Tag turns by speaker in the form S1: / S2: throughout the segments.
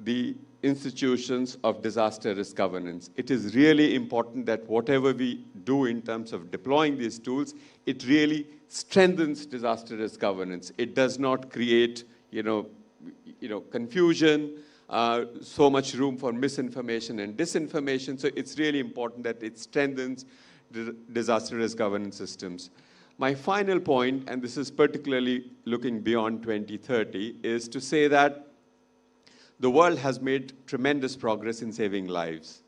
S1: the institutions of disaster risk governance. It is really important that whatever we do in terms of deploying these tools, it really strengthens disaster risk governance. It does not create, confusion, so much room for misinformation and disinformation. So it's really important that it strengthens disaster risk governance systems. My final point, and this is particularly looking beyond 2030, is to say that the world has made tremendous progress in saving lives.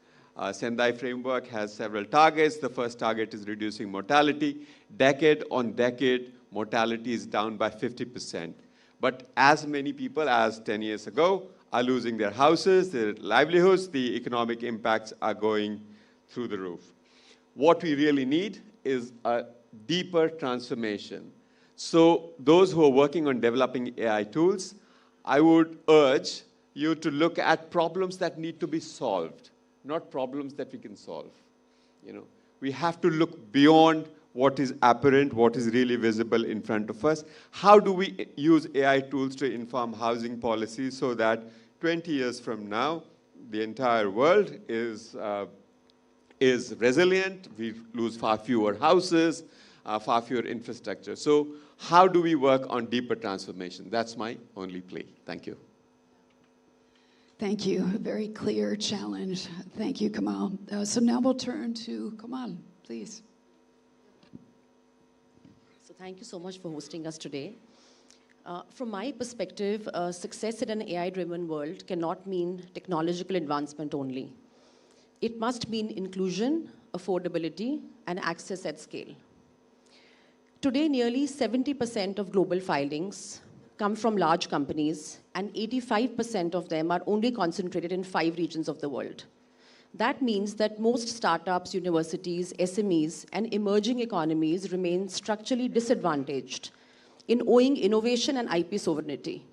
S1: Sendai Framework has several targets. The first target is reducing mortality. Decade on decade, mortality is down by 50%. But as many people as 10 years ago are losing their houses, their livelihoods, the economic impacts are going through the roof. What we really need is a deeper transformation. So those who are working on developing AI tools, I would urge you to look at problems that need to be solved, not problems that we can solve. We have to look beyond what is apparent, what is really visible in front of us. How do we use AI tools to inform housing policies so that 20 years from now, the entire world is resilient, we lose far fewer houses, far fewer infrastructure. So how do we work on deeper transformation? That's my only plea. Thank you.
S2: Thank you. A very clear challenge. Thank you, Kamal. So now we'll turn to Kamal, please.
S3: So thank you so much for hosting us today. From my perspective, success in an AI-driven world cannot mean technological advancement only. It must mean inclusion, affordability, and access at scale. Today, nearly 70% of global filings come from large companies, and 85% of them are only concentrated in 5 regions of the world. That means that most startups, universities, SMEs, and emerging economies remain structurally disadvantaged in owing innovation and IP sovereignty.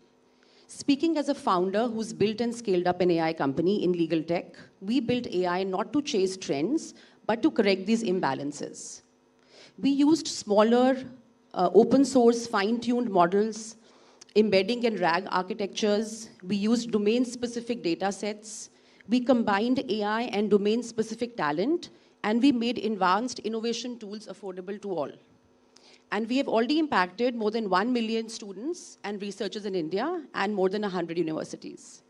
S3: Speaking as a founder who's built and scaled up an AI company in legal tech, we built AI not to chase trends, but to correct these imbalances. We used smaller, open source, fine-tuned models, embedding and RAG architectures. We used domain-specific data sets. We combined AI and domain-specific talent, and we made advanced innovation tools affordable to all. And we have already impacted more than 1 million students and researchers in India and more than 100 universities.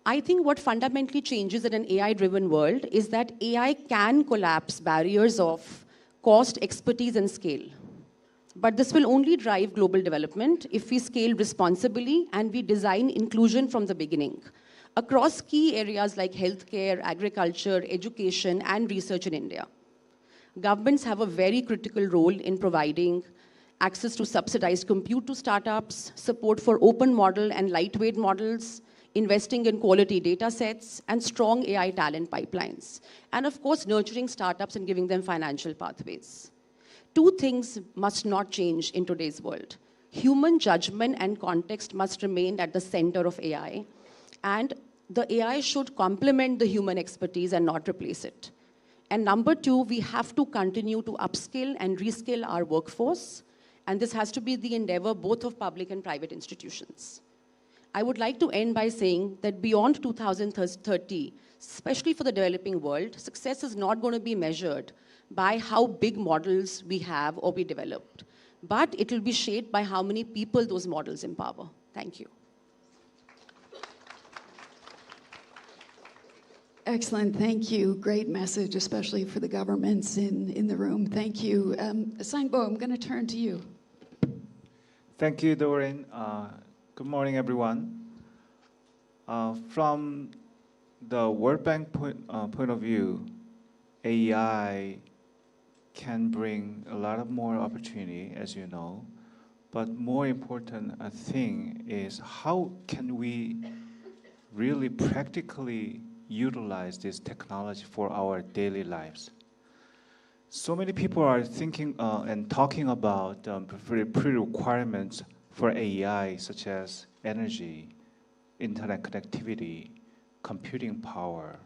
S3: I think what fundamentally changes in an AI-driven world is that AI can collapse barriers of cost, expertise, and scale. But this will only drive global development if we scale responsibly and we design inclusion from the beginning across key areas like healthcare, agriculture, education, and research in India. Governments have a very critical role in providing access to subsidized compute to startups, support for open model and lightweight models, investing in quality data sets, and strong AI talent pipelines. And of course, nurturing startups and giving them financial pathways. 2 things must not change in today's world. Human judgment and context must remain at the center of AI, and the AI should complement the human expertise and not replace it. And number 2, we have to continue to upskill and reskill our workforce, and this has to be the endeavor both of public and private institutions. I would like to end by saying that beyond 2030, especially for the developing world, success is not going to be measured by how big models we have or we developed, but it will be shaped by how many people those models empower. Thank you.
S2: Excellent, thank you. Great message, especially for the governments in the room. Thank you. Sangbo, I'm going to turn to you.
S4: Thank you, Doreen. Good morning, everyone. From the World Bank point of view, AI can bring a lot of more opportunity, as you know. But more important thing is how can we really practically utilize this technology for our daily lives. So many people are thinking and talking about pre-requirements for AI, such as energy, internet connectivity, computing power,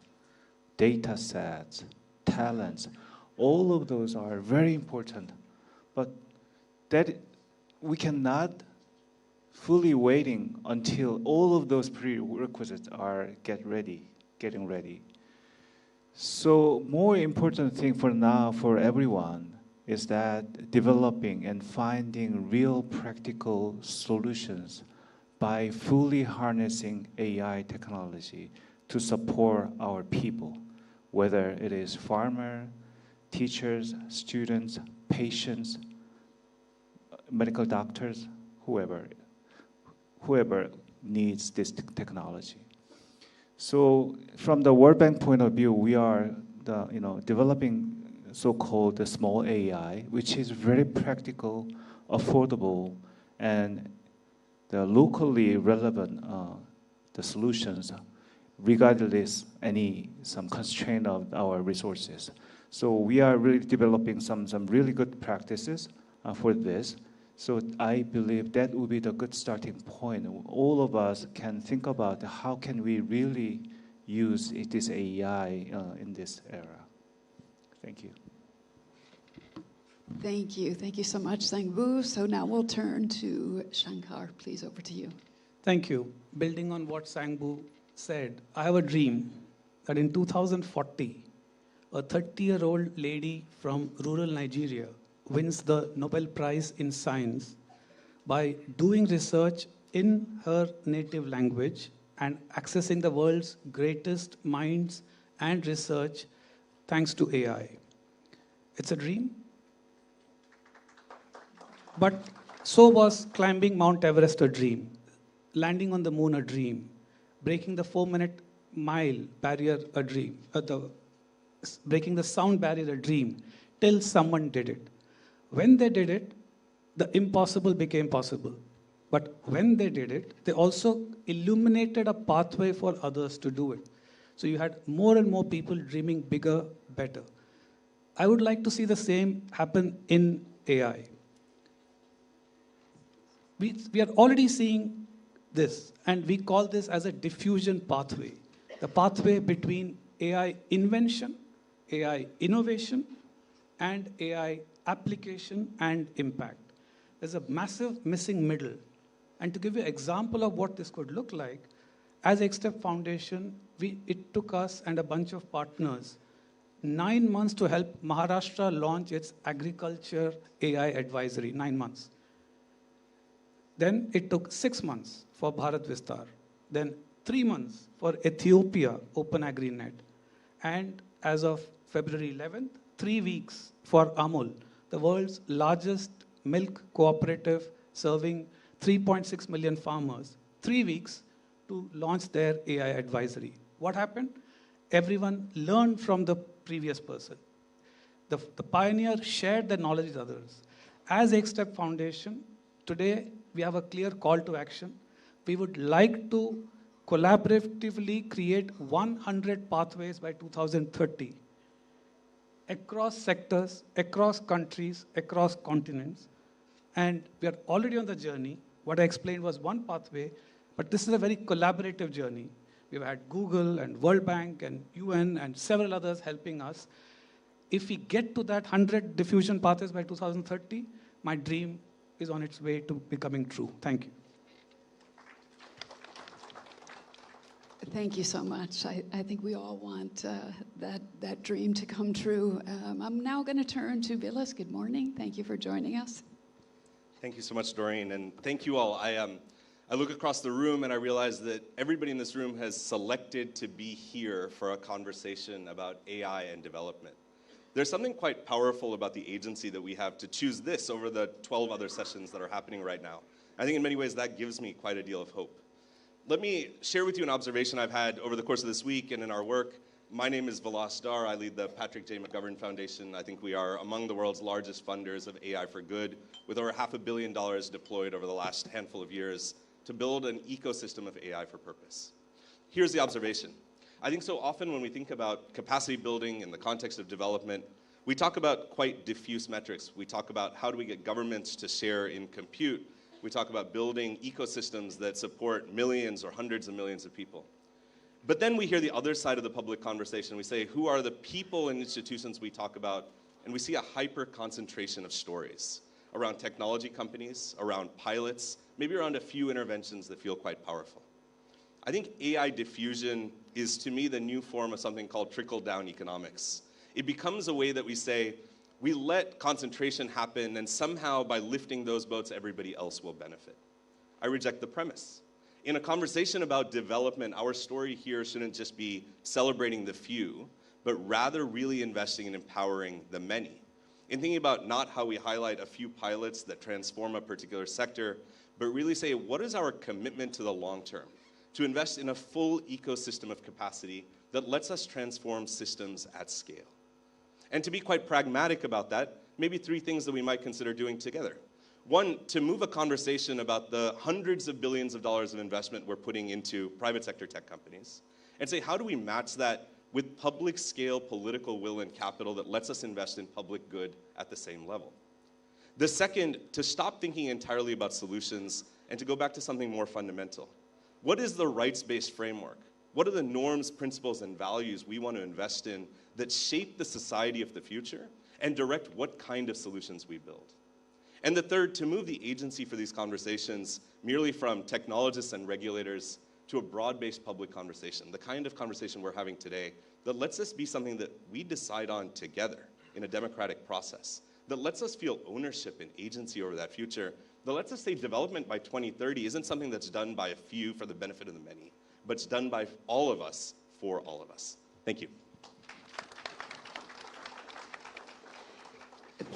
S4: data sets, talents. All of those are very important, but that we cannot fully waiting until all of those prerequisites are getting ready. So more important thing for now for everyone is that developing and finding real practical solutions by fully harnessing AI technology to support our people, whether it is farmer, teachers, students, patients, medical doctors, whoever needs this technology. So from the World Bank point of view, we are developing so-called the small AI, which is very practical, affordable, and the locally relevant the solutions, regardless some constraint of our resources. So we are really developing some really good practices for this. So I believe that would be the good starting point. All of us can think about how can we really use this AI in this era. Thank you.
S2: Thank you. Thank you so much, Sang-Woo. So now we'll turn to Shankar. Please, over to you.
S5: Thank you. Building on what Sang-Woo said, I have a dream that in 2040, a 30-year-old lady from rural Nigeria wins the Nobel Prize in Science by doing research in her native language and accessing the world's greatest minds and research thanks to AI. It's a dream. But so was climbing Mount Everest a dream, landing on the moon a dream, breaking the 4-minute mile barrier a dream, breaking the sound barrier a dream, till someone did it. When they did it, the impossible became possible. But when they did it, they also illuminated a pathway for others to do it. So you had more and more people dreaming bigger, better. I would like to see the same happen in AI. We are already seeing this, and we call this as a diffusion pathway. The pathway between AI invention, AI innovation, and AI application and impact. There's a massive missing middle. And to give you an example of what this could look like, as Xstep Foundation, it took us and a bunch of partners 9 months to help Maharashtra launch its agriculture AI advisory, 9 months. Then it took 6 months for Bharat Vistar. Then 3 months for Ethiopia Open AgriNet. And as of February 11th, 3 weeks for Amul, the world's largest milk cooperative serving 3.6 million farmers. 3 weeks to launch their AI advisory. What happened? Everyone learned from the previous person. The pioneer shared their knowledge with others. As Xstep Foundation, today we have a clear call to action. We would like to collaboratively create 100 pathways by 2030 across sectors, across countries, across continents. And we are already on the journey. What I explained was one pathway, but this is a very collaborative journey. We've had Google and World Bank and UN and several others helping us. If we get to that 100 diffusion pathways by 2030, my dream is on its way to becoming true. Thank you.
S2: Thank you so much. I think we all want that dream to come true. I'm now going to turn to Vilas. Good morning. Thank you for joining us.
S6: Thank you so much, Doreen, and thank you all. I look across the room and I realize that everybody in this room has selected to be here for a conversation about AI and development. There's something quite powerful about the agency that we have to choose this over the 12 other sessions that are happening right now. I think in many ways that gives me quite a deal of hope. Let me share with you an observation I've had over the course of this week and in our work. My name is Vilas Dar. I lead the Patrick J. McGovern Foundation. I think we are among the world's largest funders of AI for good, with over $500 million deployed over the last handful of years to build an ecosystem of AI for purpose. Here's the observation. I think so often when we think about capacity building in the context of development, we talk about quite diffuse metrics. We talk about how do we get governments to share in compute. We talk about building ecosystems that support millions or hundreds of millions of people. But then we hear the other side of the public conversation. We say, who are the people and institutions we talk about? And we see a hyper concentration of stories around technology companies, around pilots, maybe around a few interventions that feel quite powerful. I think AI diffusion is, to me, the new form of something called trickle-down economics. It becomes a way that we say, we let concentration happen, and somehow by lifting those boats, everybody else will benefit. I reject the premise. In a conversation about development, our story here shouldn't just be celebrating the few, but rather really investing in empowering the many. In thinking about not how we highlight a few pilots that transform a particular sector, but really say, what is our commitment to the long term? To invest in a full ecosystem of capacity that lets us transform systems at scale. And to be quite pragmatic about that, maybe 3 things that we might consider doing together. 1, to move a conversation about the hundreds of billions of dollars of investment we're putting into private sector tech companies, and say, how do we match that with public scale political will and capital that lets us invest in public good at the same level? The second, to stop thinking entirely about solutions and to go back to something more fundamental. What is the rights-based framework? What are the norms, principles, and values we want to invest in that shape the society of the future and direct what kind of solutions we build? And the third, to move the agency for these conversations merely from technologists and regulators to a broad-based public conversation, the kind of conversation we're having today that lets this be something that we decide on together in a democratic process, that lets us feel ownership and agency over that future, that lets us say development by 2030 isn't something that's done by a few for the benefit of the many, but it's done by all of us for all of us. Thank you.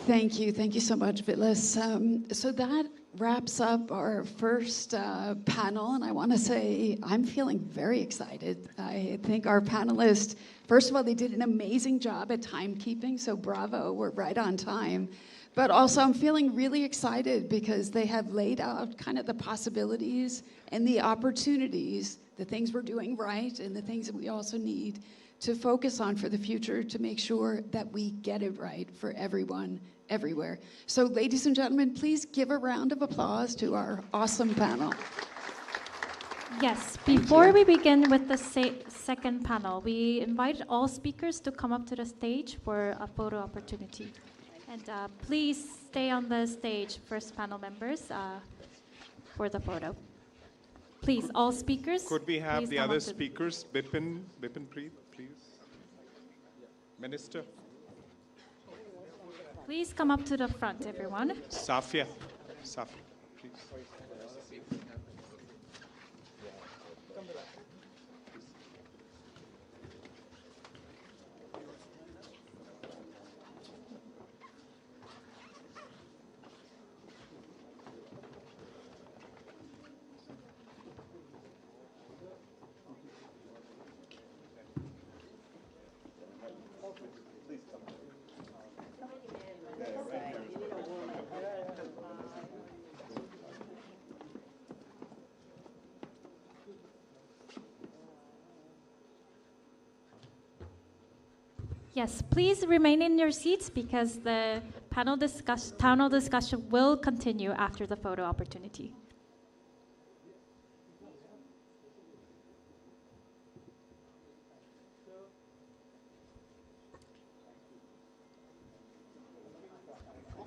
S2: Thank you. Thank you so much, Vilas. So that wraps up our first panel, and I want to say I'm feeling very excited. I think our panelists, first of all, they did an amazing job at timekeeping, so bravo, we're right on time. But also I'm feeling really excited because they have laid out kind of the possibilities and the opportunities, the things we're doing right and the things that we also need to focus on for the future to make sure that we get it right for everyone, everywhere. So ladies and gentlemen, please give a round of applause to our awesome panel.
S7: Yes, before we begin with the second panel, we invite all speakers to come up to the stage for a photo opportunity. And please stay on the stage, first panel members, for the photo. Please, all speakers.
S8: Could we have the other speakers? Bipin Preet, please. Minister.
S7: Please come up to the front, everyone.
S8: Safia, please.
S7: Yes, please remain in your seats because the panel discussion will continue after the photo opportunity.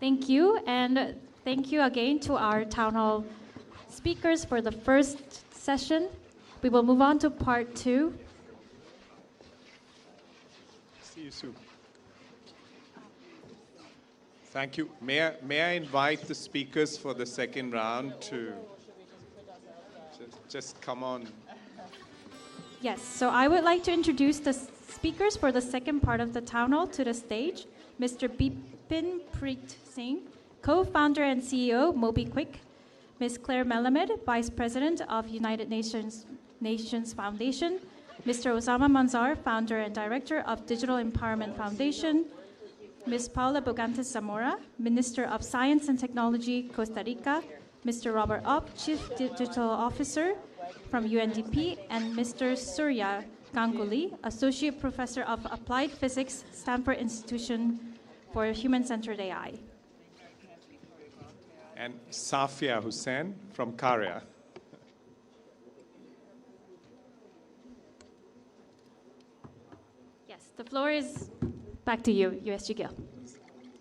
S7: Thank you, and thank you again to our town hall speakers for the first session. We will move on to part 2.
S8: See you soon. Thank you. May I invite the speakers for the second round to just come on.
S7: Yes, so I would like to introduce the speakers for the second part of the town hall to the stage. Mr. Bipin Preet Singh, co-founder and CEO, MobiQuick. Ms. Claire Melamed, Vice President of United Nations Foundation. Mr. Osama Manzar, founder and director of Digital Empowerment Foundation. Ms. Paula Bogantes Zamora, Minister of Science and Technology, Costa Rica. Mr. Robert Opp, Chief Digital Officer from UNDP, and Mr. Surya Ganguly, Associate Professor of Applied Physics, Stanford Institution for Human-Centered AI.
S8: And Safia Hussain from Karya.
S7: Yes, the floor is back to you, USG Gill.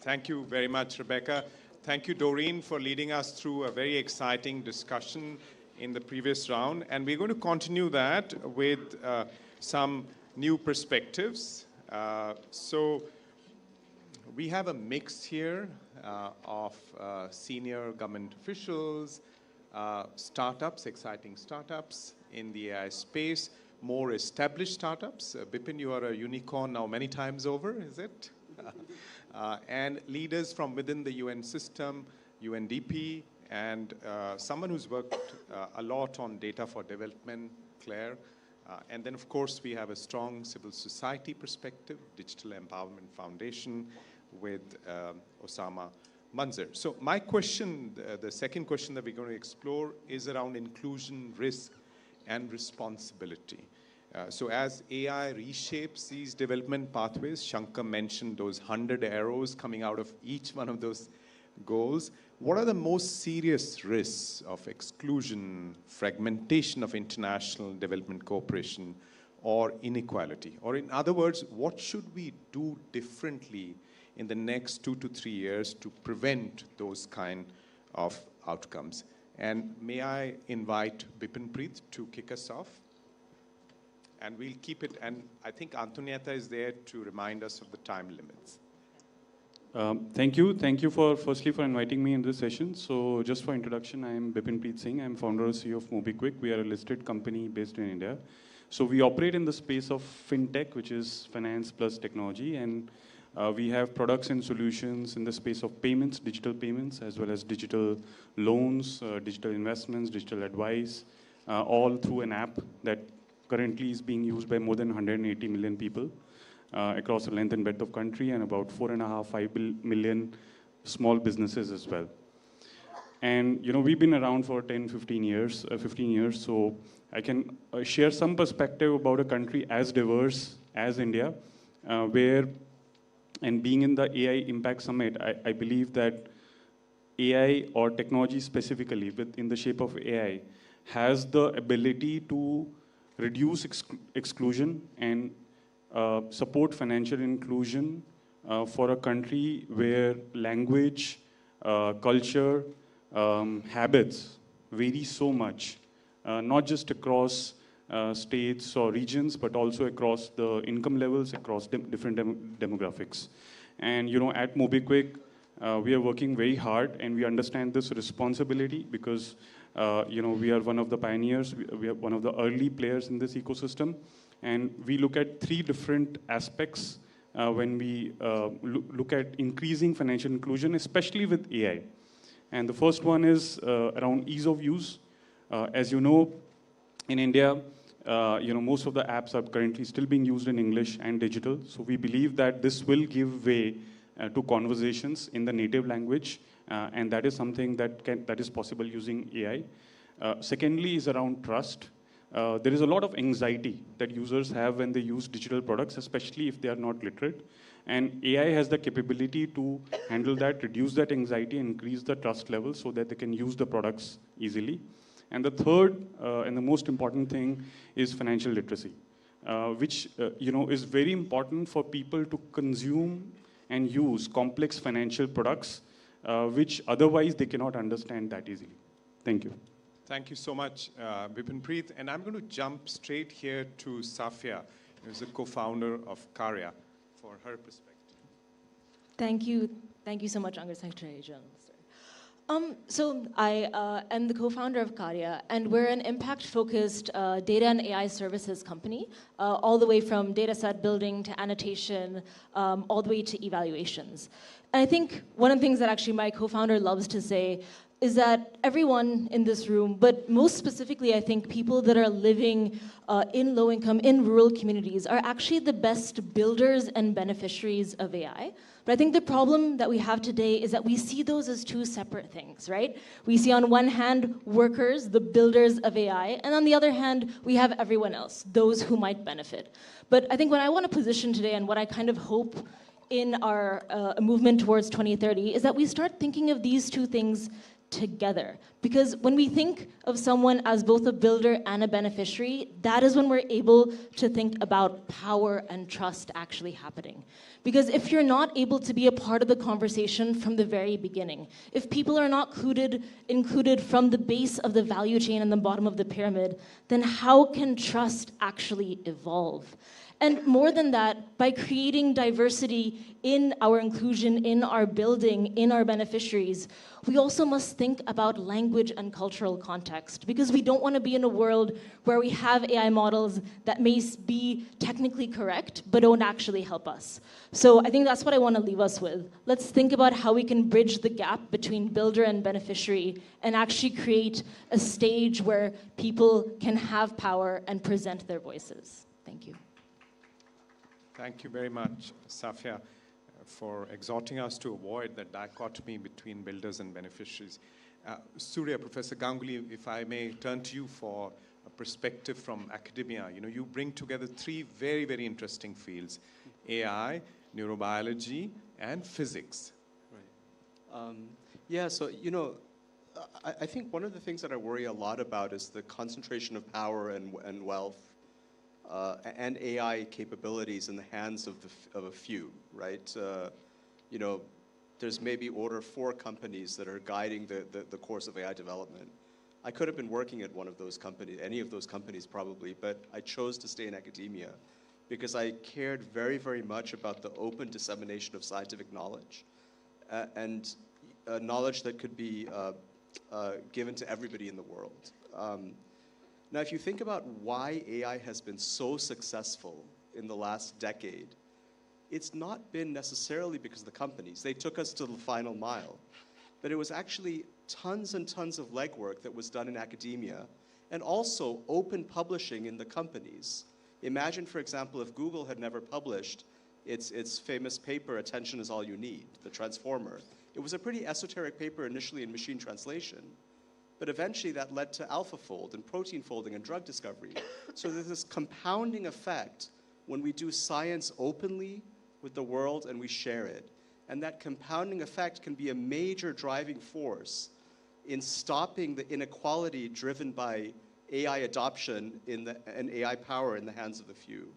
S8: Thank you very much, Rebecca. Thank you, Doreen, for leading us through a very exciting discussion in the previous round. And we're going to continue that with some new perspectives. So we have a mix here of senior government officials, startups, exciting startups in the AI space, more established startups. Bipin, you are a unicorn now many times over, is it? And leaders from within the UN system, UNDP, and someone who's worked a lot on data for development, Claire. And then, of course, we have a strong civil society perspective, Digital Empowerment Foundation, with Osama Manzar. So my question, the second question that we're going to explore is around inclusion, risk, and responsibility. So as AI reshapes these development pathways, Shankar mentioned those 100 arrows coming out of each one of those goals. What are the most serious risks of exclusion, fragmentation of international development cooperation, or inequality? Or in other words, what should we do differently in the next 2 to 3 years to prevent those kind of outcomes? And may I invite Bipin Preet to kick us off? And we'll keep it, and I think Antonietta is there to remind us of the time limits.
S9: Thank you. Thank you firstly for inviting me in this session. So just for introduction, I am Bipin Preet Singh. I'm founder and CEO of MobiKwik. We are a listed company based in India. So we operate in the space of fintech, which is finance plus technology. And we have products and solutions in the space of payments, digital payments, as well as digital loans, digital investments, digital advice, all through an app that currently is being used by more than 180 million people across the length and breadth of country, and about 4.5–5 million small businesses as well. And we've been around for 15 years. So I can share some perspective about a country as diverse as India, where, and being in the AI Impact Summit, I believe that AI, or technology specifically in the shape of AI, has the ability to reduce exclusion and support financial inclusion for a country where language, culture, habits vary so much, not just across states or regions, but also across the income levels, across different demographics. And at MobiKwik, we are working very hard, and we understand this responsibility because we are one of the pioneers, we are one of the early players in this ecosystem, and we look at 3 different aspects when we look at increasing financial inclusion, especially with AI. And the first one is around ease of use. As you know, in India, most of the apps are currently still being used in English and digital. So we believe that this will give way to conversations in the native language, and that is something that is possible using AI. Secondly is around trust. There is a lot of anxiety that users have when they use digital products, especially if they are not literate. And AI has the capability to handle that, reduce that anxiety, and increase the trust level so that they can use the products easily. And the third and the most important thing is financial literacy, which is very important for people to consume and use complex financial products, which otherwise they cannot understand that easily. Thank you.
S8: Thank you so much, Bipin Preet. And I'm going to jump straight here to Safia, who's the co-founder of Karya, for her perspective.
S10: Thank you. Thank you so much, Under Secretary General. So I am the co-founder of Karya, and we're an impact-focused data and AI services company, all the way from data set building to annotation, all the way to evaluations. And I think one of the things that actually my co-founder loves to say is that everyone in this room, but most specifically, I think people that are living in low income, in rural communities, are actually the best builders and beneficiaries of AI. But I think the problem that we have today is that we see those as 2 separate things, right? We see on one hand workers, the builders of AI, and on the other hand, we have everyone else, those who might benefit. But I think what I want to position today, and what I kind of hope in our movement towards 2030, is that we start thinking of these 2 things together. Because when we think of someone as both a builder and a beneficiary, that is when we're able to think about power and trust actually happening. Because if you're not able to be a part of the conversation from the very beginning, if people are not included from the base of the value chain and the bottom of the pyramid, then how can trust actually evolve? And more than that, by creating diversity in our inclusion, in our building, in our beneficiaries, we also must think about language and cultural context, because we don't want to be in a world where we have AI models that may be technically correct, but don't actually help us. So I think that's what I want to leave us with. Let's think about how we can bridge the gap between builder and beneficiary and actually create a stage where people can have power and present their voices. Thank you.
S8: Thank you very much, Safia, for exhorting us to avoid the dichotomy between builders and beneficiaries. Surya, Professor Ganguly, if I may turn to you for a perspective from academia. You know, you bring together three very, very interesting fields: AI, neurobiology, and physics.
S11: Right. Yeah, so, you know, I think one of the things that I worry a lot about is the concentration of power and wealth and AI capabilities in the hands of a few, right? You know, there's maybe order 4 companies that are guiding the course of AI development. I could have been working at one of those companies, any of those companies probably, but I chose to stay in academia because I cared very, very much about the open dissemination of scientific knowledge and knowledge that could be given to everybody in the world. Now, if you think about why AI has been so successful in the last decade, it's not been necessarily because of the companies. They took us to the final mile. But it was actually tons and tons of legwork that was done in academia and also open publishing in the companies. Imagine, for example, if Google had never published its famous paper, Attention is All You Need, the transformer. It was a pretty esoteric paper initially in machine translation. But eventually that led to AlphaFold and protein folding and drug discovery. So there's this compounding effect when we do science openly with the world and we share it. And that compounding effect can be a major driving force in stopping the inequality driven by AI adoption and AI power in the hands of the few.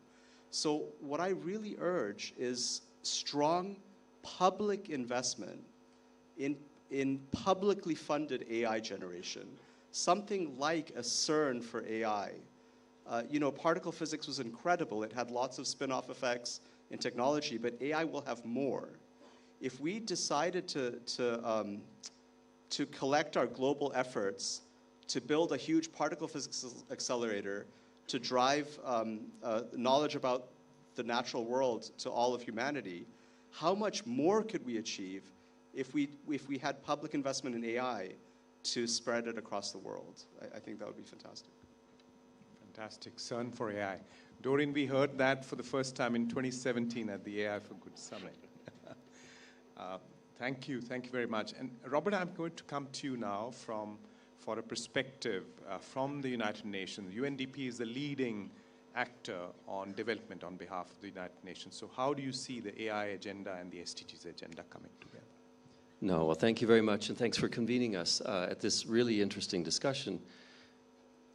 S11: So what I really urge is strong public investment in publicly funded AI generation, something like a CERN for AI. You know, particle physics was incredible. It had lots of spin-off effects in technology, but AI will have more. If we decided to collect our global efforts to build a huge particle physics accelerator to drive knowledge about the natural world to all of humanity, how much more could we achieve if we had public investment in AI to spread it across the world? I think that would be fantastic.
S8: Fantastic. CERN for AI. Doreen, we heard that for the first time in 2017 at the AI for Good Summit. Thank you very much. And Robert, I'm going to come to you now for a perspective from the United Nations. UNDP is the leading actor on development on behalf of the United Nations. So how do you see the AI agenda and the SDGs agenda coming together?
S12: No, well, thank you very much, and thanks for convening us at this really interesting discussion.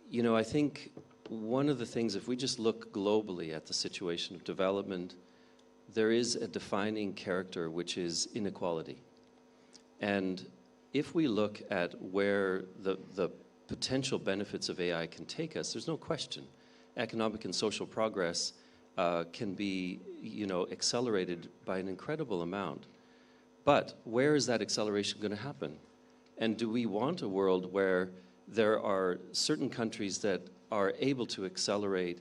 S12: You know, I think one of the things, if we just look globally at the situation of development, there is a defining character, which is inequality. And if we look at where the potential benefits of AI can take us, there's no question. Economic and social progress can be, you know, accelerated by an incredible amount. But where is that acceleration going to happen? And do we want a world where there are certain countries that are able to accelerate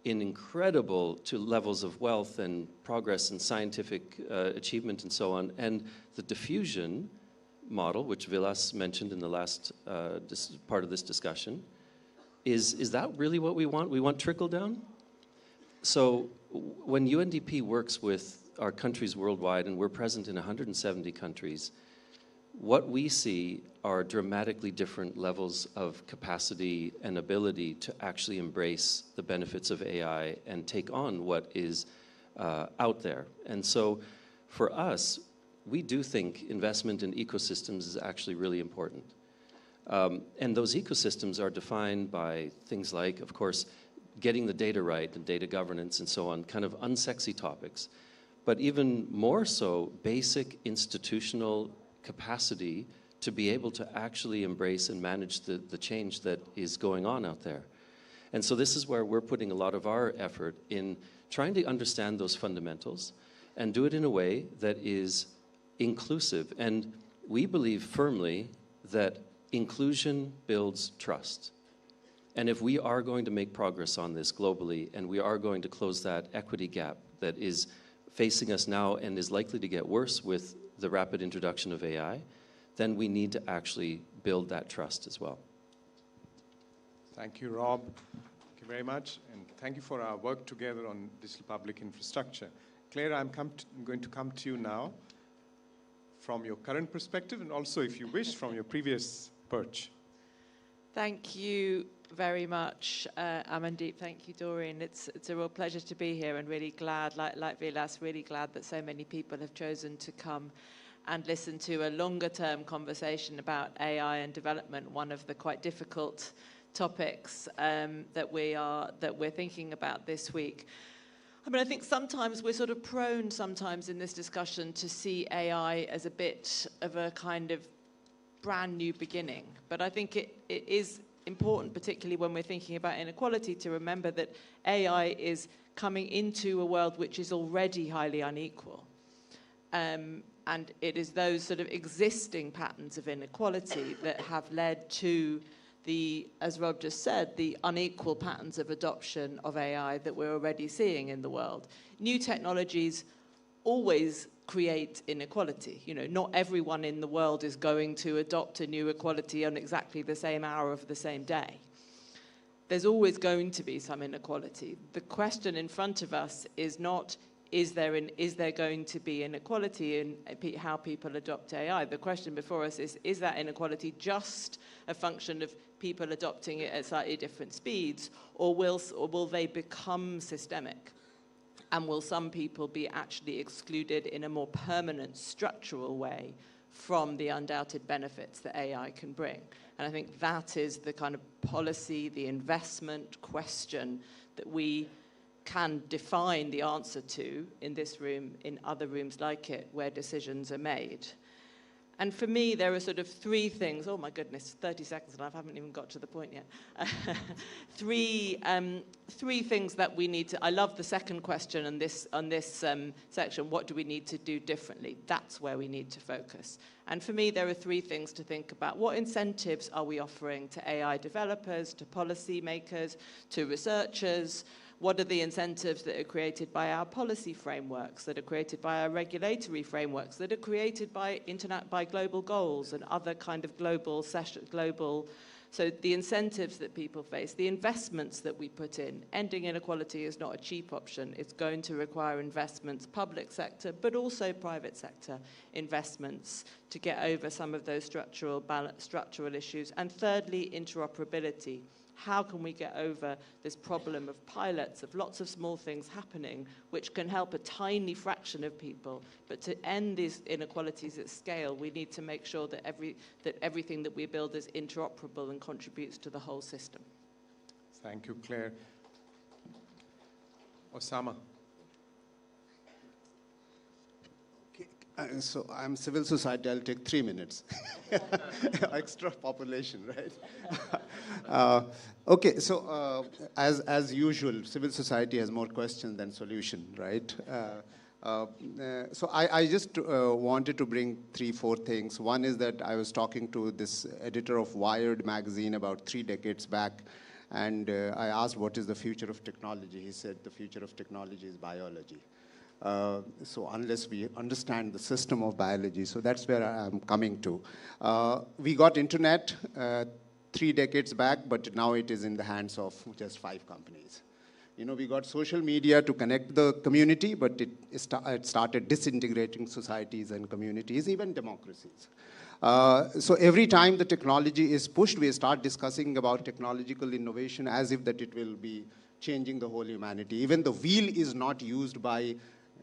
S12: in incredible levels of wealth and progress and scientific achievement and so on, and the diffusion model, which Vilas mentioned in the last part of this discussion, is that really what we want? We want trickle down? So when UNDP works with our countries worldwide, and we're present in 170 countries, what we see are dramatically different levels of capacity and ability to actually embrace the benefits of AI and take on what is out there. And so for us, we do think investment in ecosystems is actually really important. And those ecosystems are defined by things like, of course, getting the data right and data governance and so on, kind of unsexy topics. But even more so, basic institutional capacity to be able to actually embrace and manage the change that is going on out there. And so this is where we're putting a lot of our effort in trying to understand those fundamentals and do it in a way that is inclusive. And we believe firmly that inclusion builds trust. And if we are going to make progress on this globally, and we are going to close that equity gap that is facing us now and is likely to get worse with the rapid introduction of AI, then we need to actually build that trust as well.
S8: Thank you, Rob. Thank you very much. And thank you for our work together on digital public infrastructure. Claire, I'm going to come to you now from your current perspective and also, if you wish, from your previous perch.
S13: Thank you very much, Amandeep. Thank you, Doreen. It's a real pleasure to be here and really glad, like Vilas, really glad that so many people have chosen to come and listen to a longer-term conversation about AI and development, one of the quite difficult topics that we're thinking about this week. I mean, I think sometimes we're sort of prone sometimes in this discussion to see AI as a bit of a kind of brand new beginning. But I think it is important, particularly when we're thinking about inequality, to remember that AI is coming into a world which is already highly unequal. And it is those sort of existing patterns of inequality that have led to the, as Rob just said, the unequal patterns of adoption of AI that we're already seeing in the world. New technologies always create inequality. You know, not everyone in the world is going to adopt a new equality on exactly the same hour of the same day. There's always going to be some inequality. The question in front of us is not, is there going to be inequality in how people adopt AI? The question before us is that inequality just a function of people adopting it at slightly different speeds, or will they become systemic? And will some people be actually excluded in a more permanent, structural way from the undoubted benefits that AI can bring? And I think that is the kind of policy, the investment question that we can define the answer to in this room, in other rooms like it, where decisions are made. And for me, there are sort of three things. Oh my goodness, 30 seconds and I haven't even got to the point yet. Three things that we need to. I love the second question on this section. What do we need to do differently? That's where we need to focus. And for me, there are three things to think about. What incentives are we offering to AI developers, to policymakers, to researchers? What are the incentives that are created by our policy frameworks, that are created by our regulatory frameworks, that are created by global goals and other kind of global, so the incentives that people face, the investments that we put in. Ending inequality is not a cheap option. It's going to require investments, public sector, but also private sector investments to get over some of those structural issues. And thirdly, interoperability. How can we get over this problem of pilots, of lots of small things happening, which can help a tiny fraction of people? But to end these inequalities at scale, we need to make sure that everything that we build is interoperable and contributes to the whole system.
S8: Thank you, Claire. Osama.
S14: So I'm civil society, I'll take 3 minutes. Extra population, right? Okay, so as usual, civil society has more questions than solution, right? So I just wanted to bring 3-4 things. One is that I was talking to this editor of Wired magazine about 3 decades back, and I asked, what is the future of technology? He said, the future of technology is biology. So unless we understand the system of biology, so that's where I'm coming to. We got internet 3 decades back, but now it is in the hands of just 5 companies. You know, we got social media to connect the community, but it started disintegrating societies and communities, even democracies. So every time the technology is pushed, we start discussing about technological innovation as if that it will be changing the whole humanity. Even the wheel is not used by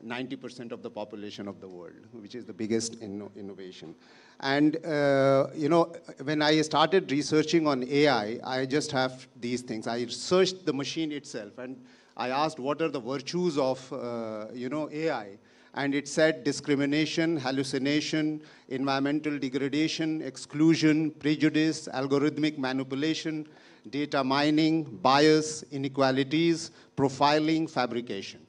S14: 90% of the population of the world, which is the biggest innovation. And, when I started researching on AI, I just have these things. I searched the machine itself, and I asked what are the virtues of, AI. And it said discrimination, hallucination, environmental degradation, exclusion, prejudice, algorithmic manipulation, data mining, bias, inequalities, profiling, fabrication.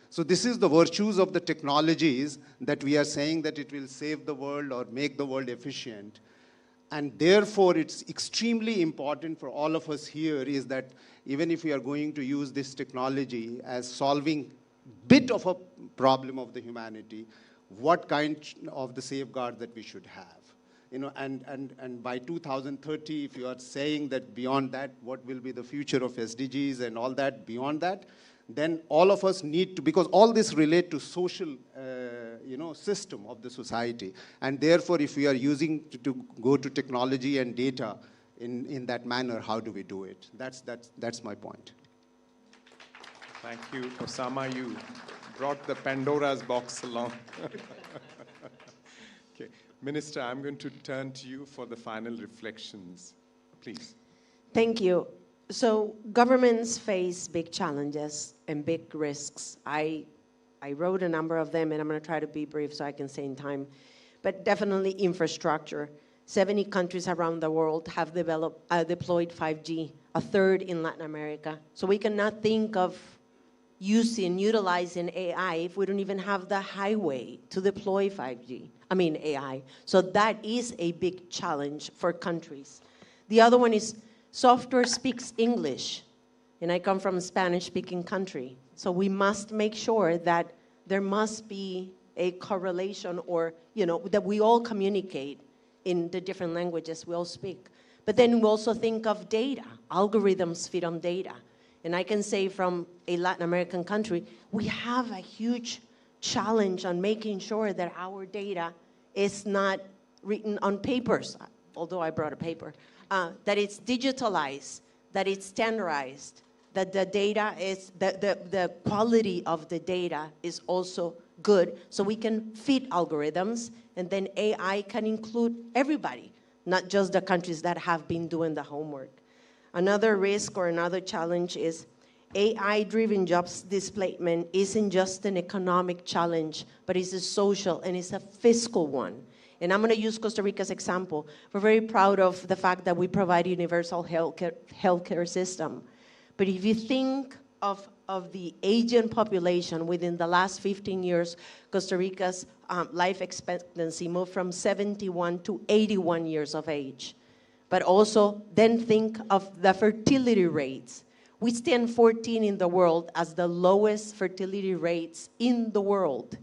S14: So this is the virtues of the technologies that we are saying that it will save the world or make the world efficient. And therefore, it's extremely important for all of us here is that even if we are going to use this technology as solving bit of a problem of the humanity, what kind of the safeguard that we should have. And by 2030, if you are saying that beyond that, what will be the future of SDGs and all that beyond that, then all of us need to, because all this relate to social, system of the society. And therefore, if we are using to go to technology and data in that manner, how do we do it? That's my point.
S8: Thank you, Osama. You brought the Pandora's box along. Okay, Minister, I'm going to turn to you for the final reflections. Please.
S15: Thank you. So governments face big challenges and big risks. I wrote a number of them, and I'm going to try to be brief so I can say in time. But definitely infrastructure. 70 countries around the world have deployed 5G, a third in Latin America. So we cannot think of utilizing AI if we don't even have the highway to deploy AI. So that is a big challenge for countries. The other one is software speaks English, and I come from a Spanish-speaking country. So we must make sure that there must be a correlation or, that we all communicate in the different languages we all speak. But then we also think of data. Algorithms feed on data. And I can say from a Latin American country, we have a huge challenge on making sure that our data is not written on papers, although I brought a paper, that it's digitalized, that it's standardized, that the data is, the quality of the data is also good, so we can feed algorithms, and then AI can include everybody, not just the countries that have been doing the homework. Another risk or another challenge is AI-driven jobs displacement isn't just an economic challenge, but it's a social and it's a fiscal one. And I'm going to use Costa Rica's example. We're very proud of the fact that we provide universal healthcare system. But if you think of the aging population within the last 15 years, Costa Rica's life expectancy moved from 71 to 81 years of age. But also then think of the fertility rates. We stand 14 in the world as the lowest fertility rates in the world.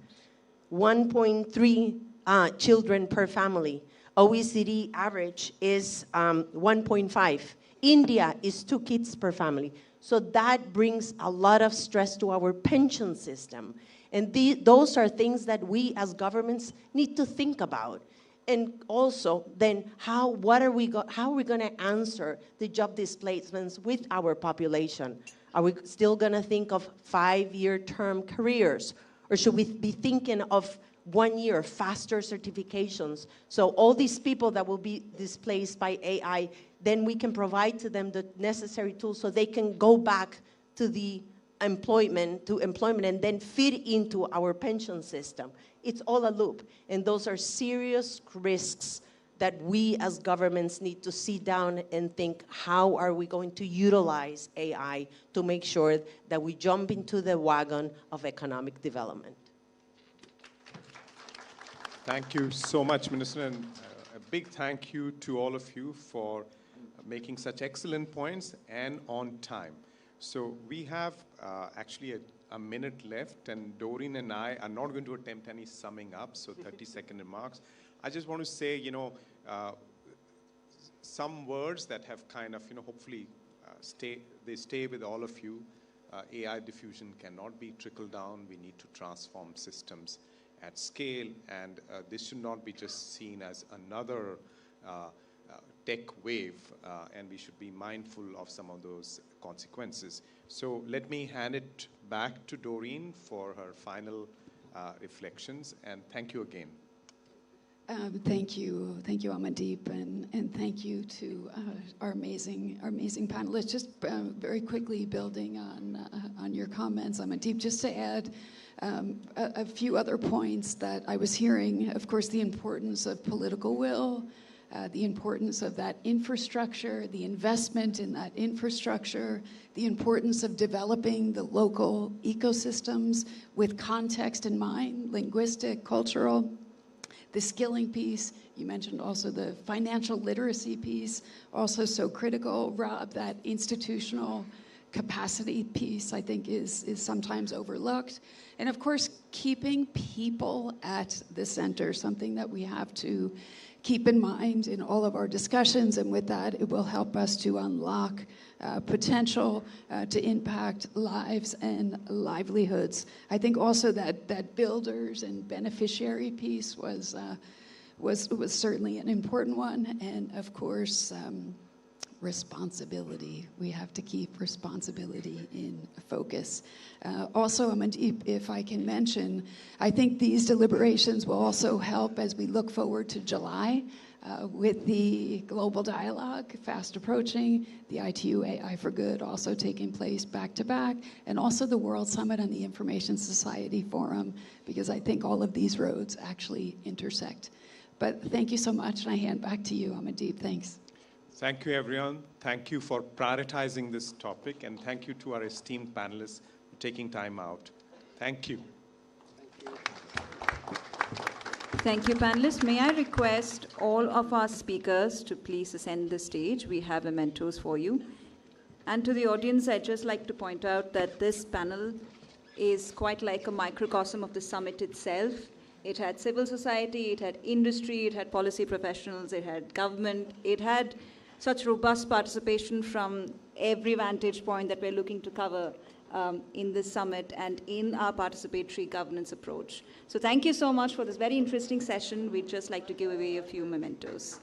S15: 1.3 children per family. OECD average is 1.5. India is 2 kids per family. So that brings a lot of stress to our pension system. And those are things that we as governments need to think about. And also, then, how are we going to answer the job displacements with our population? Are we still going to think of 5-year term careers? Or should we be thinking of 1 year faster certifications? So all these people that will be displaced by AI, then we can provide to them the necessary tools so they can go back to the employment and then feed into our pension system. It's all a loop, and those are serious risks that we as governments need to sit down and think, how are we going to utilize AI to make sure that we jump into the wagon of economic development?
S8: Thank you so much, Minister, and a big thank you to all of you for making such excellent points and on time. So we have actually a minute left, and Doreen and I are not going to attempt any summing up, so 30-second remarks. I just want to say, some words that have kind of, hopefully stay with all of you. AI diffusion cannot be trickled down. We need to transform systems at scale, and this should not be just seen as another tech wave, and we should be mindful of some of those consequences. So let me hand it back to Doreen for her final reflections, and thank you again.
S2: Thank you, Amandeep, and thank you to our amazing panelists. Just very quickly building on your comments, Amandeep, just to add a few other points that I was hearing. Of course, the importance of political will, the importance of that infrastructure, the investment in that infrastructure, the importance of developing the local ecosystems with context in mind, linguistic, cultural. The skilling piece, you mentioned also the financial literacy piece, also so critical. Rob, that institutional capacity piece, I think, is sometimes overlooked. And of course, keeping people at the center, something that we have to keep in mind in all of our discussions. And with that, it will help us to unlock potential to impact lives and livelihoods. I think also that builders and beneficiary piece was certainly an important one. And of course, responsibility. We have to keep responsibility in focus. Also, Amandeep, if I can mention, I think these deliberations will also help as we look forward to July with the global dialogue fast approaching, the ITU AI for Good also taking place back-to-back, and also the World Summit on the Information Society Forum, because I think all of these roads actually intersect. But thank you so much, and I hand back to you, Amandeep. Thanks.
S8: Thank you, everyone. Thank you for prioritizing this topic, and thank you to our esteemed panelists for taking time out. Thank you.
S16: Thank you, panelists. May I request all of our speakers to please ascend the stage. We have mementos for you. And to the audience, I'd just like to point out that this panel is quite like a microcosm of the summit itself. It had civil society, it had industry, it had policy professionals, it had government, it had such robust participation from every vantage point that we're looking to cover in this summit and in our participatory governance approach. So thank you so much for this very interesting session. We'd just like to give away a few mementos.